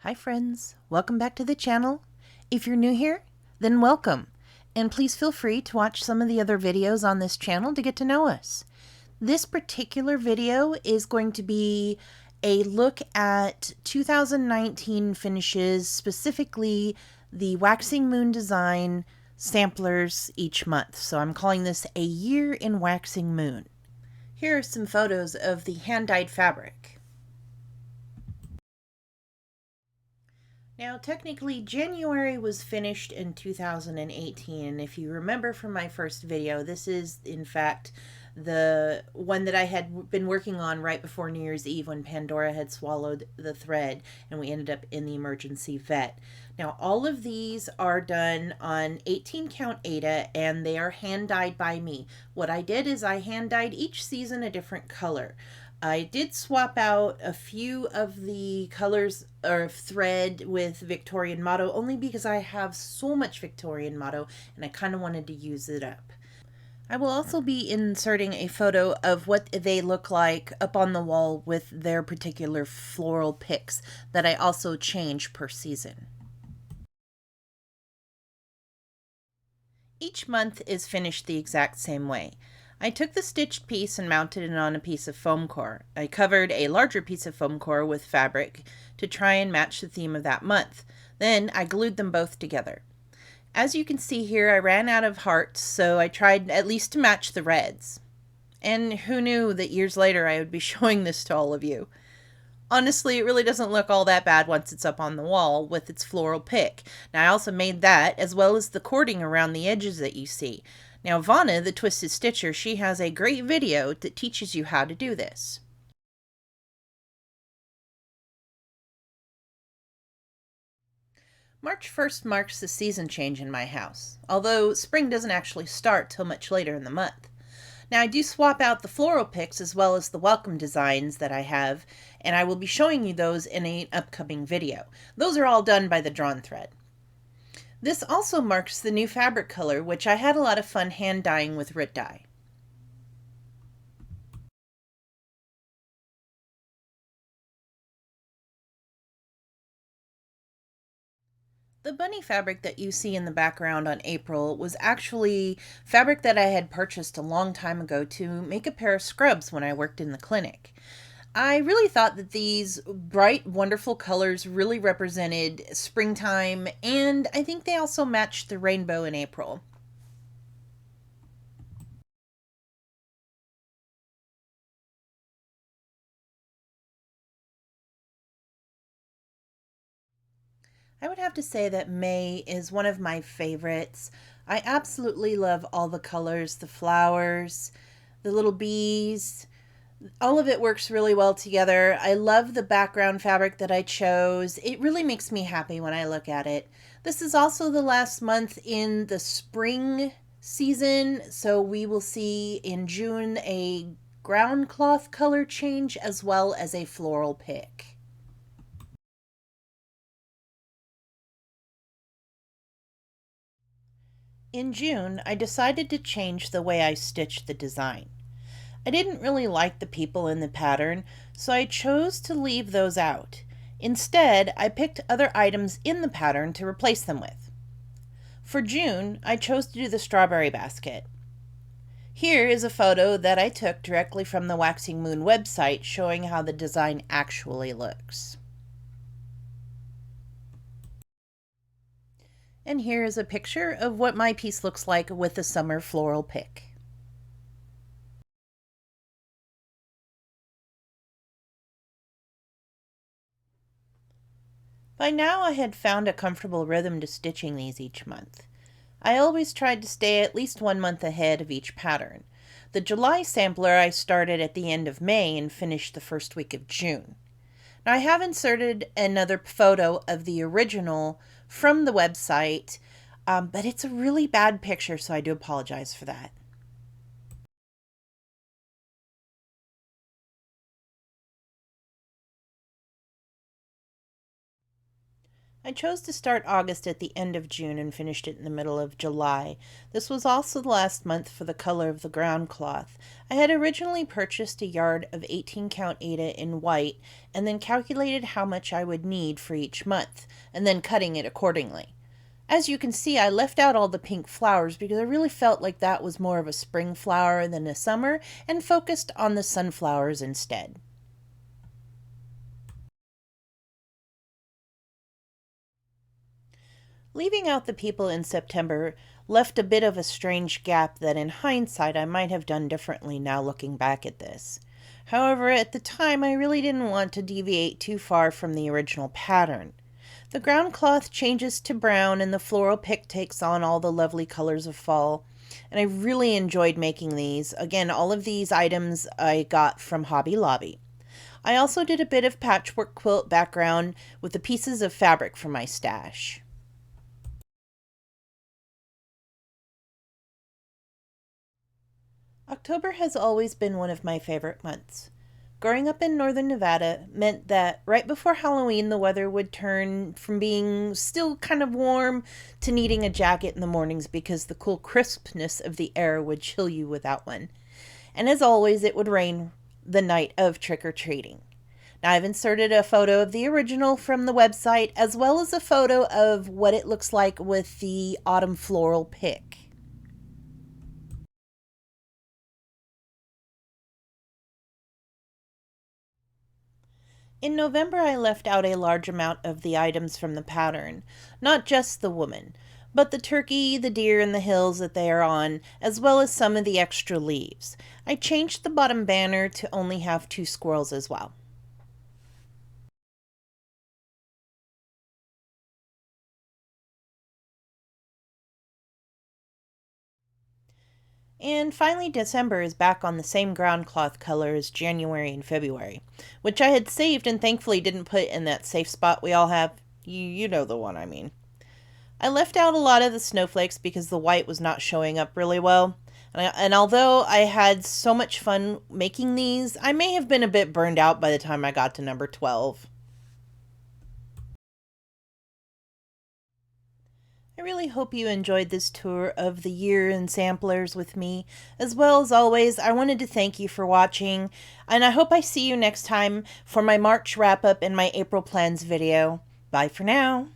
Hi friends, welcome back to the channel. If you're new here, then welcome. And please feel free to watch some of the other videos on this channel to get to know us. This particular video is going to be a look at 2019 finishes, specifically the Waxing Moon design samplers each month. So I'm calling this a year in Waxing Moon. Here are some photos of the hand-dyed fabric. Now, technically, January was finished in 2018, and if you remember from my first video, this is, in fact, the one that I had been working on right before New Year's Eve when Pandora had swallowed the thread, and we ended up in the emergency vet. Now, all of these are done on 18 count Aida, and they are hand-dyed by me. What I did is I hand-dyed each season a different color. I did swap out a few of the colors or thread with Victorian motto only because I have so much Victorian motto and I kind of wanted to use it up. I will also be inserting a photo of what they look like up on the wall with their particular floral picks that I also change per season. Each month is finished the exact same way. I took the stitched piece and mounted it on a piece of foam core. I covered a larger piece of foam core with fabric to try and match the theme of that month. Then I glued them both together. As you can see here, I ran out of hearts, so I tried at least to match the reds. And who knew that years later I would be showing this to all of you. Honestly, it really doesn't look all that bad once it's up on the wall with its floral pick. Now, I also made that as well as the cording around the edges that you see. Now, Vanna, the Twisted Stitcher, she has a great video that teaches you how to do this. March 1st marks the season change in my house, although spring doesn't actually start till much later in the month. Now, I do swap out the floral picks as well as the welcome designs that I have, and I will be showing you those in an upcoming video. Those are all done by the drawn thread. This also marks the new fabric color, which I had a lot of fun hand dyeing with Rit Dye. The bunny fabric that you see in the background on April was actually fabric that I had purchased a long time ago to make a pair of scrubs when I worked in the clinic. I really thought that these bright, wonderful colors really represented springtime, and I think they also matched the rainbow in April. I would have to say that May is one of my favorites. I absolutely love all the colors, the flowers, the little bees. All of it works really well together. I love the background fabric that I chose. It really makes me happy when I look at it. This is also the last month in the spring season, so we will see in June a ground cloth color change as well as a floral pick. In June, I decided to change the way I stitched the design. I didn't really like the people in the pattern, so I chose to leave those out. Instead, I picked other items in the pattern to replace them with. For June, I chose to do the strawberry basket. Here is a photo that I took directly from the Waxing Moon website showing how the design actually looks. And here is a picture of what my piece looks like with the summer floral pick. By now I had found a comfortable rhythm to stitching these each month. I always tried to stay at least 1 month ahead of each pattern. The July sampler I started at the end of May and finished the first week of June. Now I have inserted another photo of the original from the website, but it's a really bad picture, so I do apologize for that. I chose to start August at the end of June and finished it in the middle of July. This was also the last month for the color of the ground cloth. I had originally purchased a yard of 18 count Aida in white and then calculated how much I would need for each month, and then cutting it accordingly. As you can see, I left out all the pink flowers because I really felt like that was more of a spring flower than a summer, and focused on the sunflowers instead. Leaving out the people in September left a bit of a strange gap that in hindsight I might have done differently now looking back at this. However, at the time I really didn't want to deviate too far from the original pattern. The ground cloth changes to brown and the floral pick takes on all the lovely colors of fall. And I really enjoyed making these. Again, all of these items I got from Hobby Lobby. I also did a bit of patchwork quilt background with the pieces of fabric from my stash. October has always been one of my favorite months. Growing up in northern Nevada meant that right before Halloween the weather would turn from being still kind of warm to needing a jacket in the mornings because the cool crispness of the air would chill you without one. And as always, it would rain the night of trick-or-treating. Now I've inserted a photo of the original from the website as well as a photo of what it looks like with the autumn floral pick. In November, I left out a large amount of the items from the pattern, not just the woman, but the turkey, the deer, and the hills that they are on, as well as some of the extra leaves. I changed the bottom banner to only have 2 squirrels as well. And finally, December is back on the same ground cloth color as January and February, which I had saved and thankfully didn't put in that safe spot we all have. You know the one I mean. I left out a lot of the snowflakes because the white was not showing up really well. And although I had so much fun making these, I may have been a bit burned out by the time I got to number 12. I really hope you enjoyed this tour of the year in samplers with me. As well as always, I wanted to thank you for watching, and I hope I see you next time for my March wrap-up and my April plans video. Bye for now.